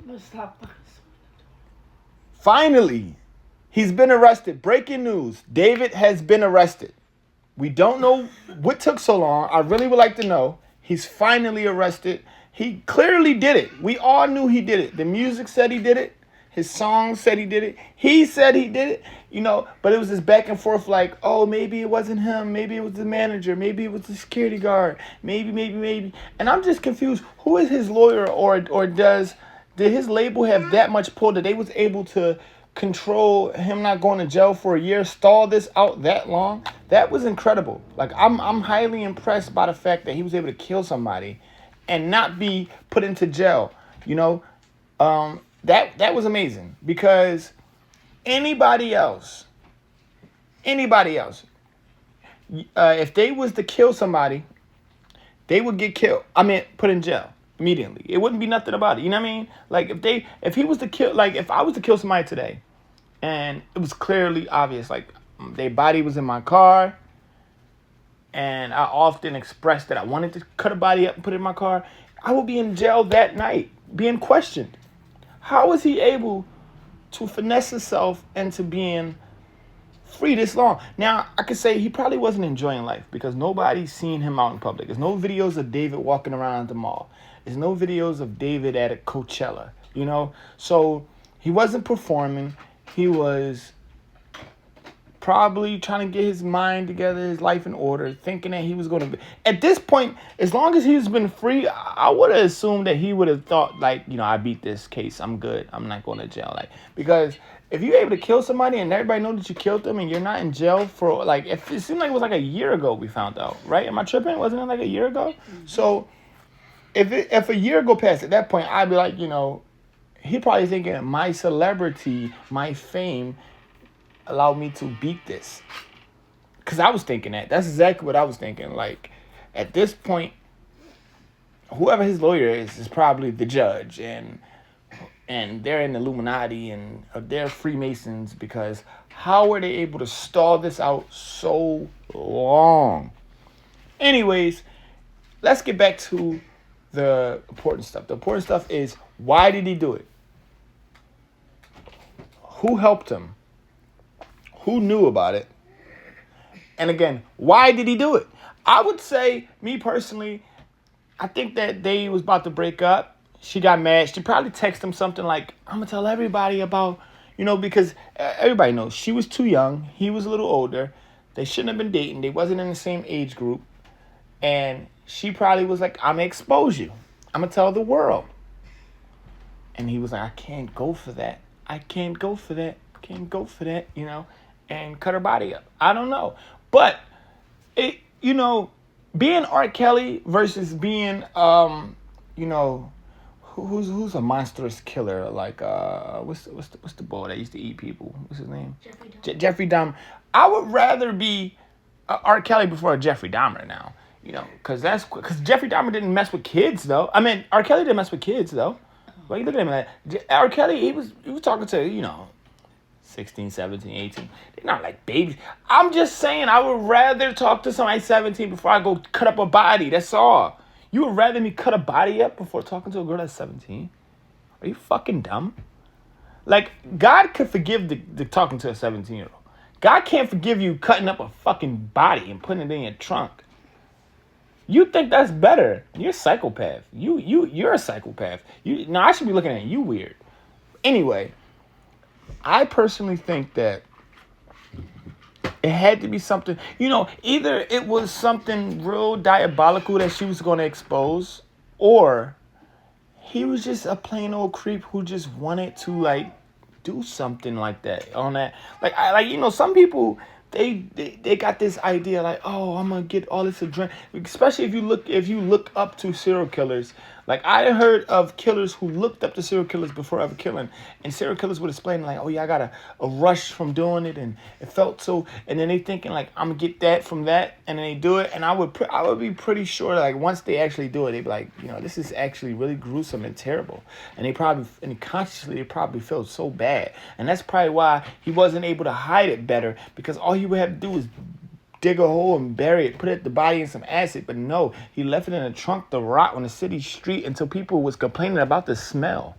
Let's stop. Finally, he's been arrested. Breaking news: David has been arrested. We don't know what took so long. I really would like to know. He's finally arrested. He clearly did it. We all knew he did it. The music said he did it. His songs said he did it. He said he did it. But it was this back and forth like, oh, maybe it wasn't him. Maybe it was the manager. Maybe it was the security guard. Maybe. And I'm just confused. Who is his lawyer or did his label have that much pull that they was able to control him not going to jail for a year, stall this out that long? That was incredible. Like I'm highly impressed by the fact that he was able to kill somebody and not be put into jail. That was amazing because anybody else, if they was to kill somebody, they would get killed. Put in jail immediately. It wouldn't be nothing about it. You know what I mean? Like if he was to kill, like if I was to kill somebody today, and it was clearly obvious, like their body was in my car, and I often expressed that I wanted to cut a body up and put it in my car, I would be in jail that night, being questioned. How was he able to finesse himself into being free this long? Now, I could say he probably wasn't enjoying life because nobody's seen him out in public. There's no videos of David walking around at the mall. There's no videos of David at a Coachella, So he wasn't performing. He was probably trying to get his mind together, his life in order, thinking that he was going to be... At this point, as long as he's been free, I would have assumed that he would have thought, like, I beat this case. I'm good. I'm not going to jail. Like, because if you're able to kill somebody and everybody knows that you killed them and you're not in jail for, like, it seemed like it was like a year ago we found out, right? Am I tripping? Wasn't it like a year ago? Mm-hmm. So if a year go past at that point, I'd be like, he probably thinking my celebrity, my fame allowed me to beat this. Because I was thinking that. That's exactly what I was thinking. Like, at this point, whoever his lawyer is probably the judge. And they're in the Illuminati and they're Freemasons, because how were they able to stall this out so long? Anyways, let's get back to the important stuff. The important stuff is, why did he do it? Who helped him? Who knew about it? And again, why did he do it? I would say, me personally, I think that they was about to break up. She got mad. She probably texted him something like, I'm going to tell everybody about, because everybody knows she was too young. He was a little older. They shouldn't have been dating. They wasn't in the same age group. And she probably was like, I'm going to expose you. I'm going to tell the world. And he was like, I can't go for that. And cut her body up. I don't know. But, being R. Kelly versus being, who's a monstrous killer? Like, what's the boy that used to eat people? What's his name? Jeffrey Dahmer. I would rather be R. Kelly before a Jeffrey Dahmer now. Because Jeffrey Dahmer didn't mess with kids, though. R. Kelly didn't mess with kids, though. Well, you look at him like R. Kelly, he was talking to, 16, 17, 18. They're not like babies. I'm just saying, I would rather talk to somebody 17 before I go cut up a body. That's all. You would rather me cut a body up before talking to a girl that's 17? Are you fucking dumb? Like, God could forgive the talking to a 17-year-old. God can't forgive you cutting up a fucking body and putting it in your trunk. You think that's better? You're a psychopath. You're a psychopath. I should be looking at you weird. Anyway, I personally think that it had to be something, either it was something real diabolical that she was going to expose, or he was just a plain old creep who just wanted to, like, do something like that on that. Some people, they got this idea like, oh, I'm gonna get all this adrenaline. Especially if you look up to serial killers. Like, I heard of killers who looked up to serial killers before ever killing, and serial killers would explain like, oh yeah, I got a rush from doing it, and it felt so. And then they thinking like, I'm gonna get that from that, and then they do it. And I would be pretty sure like once they actually do it, they'd be like, this is actually really gruesome and terrible. And consciously they probably feel so bad, and that's probably why he wasn't able to hide it better, because all he would have to do is dig a hole and bury it, put the body in some acid. But no, he left it in the trunk to rot on the city street until people was complaining about the smell.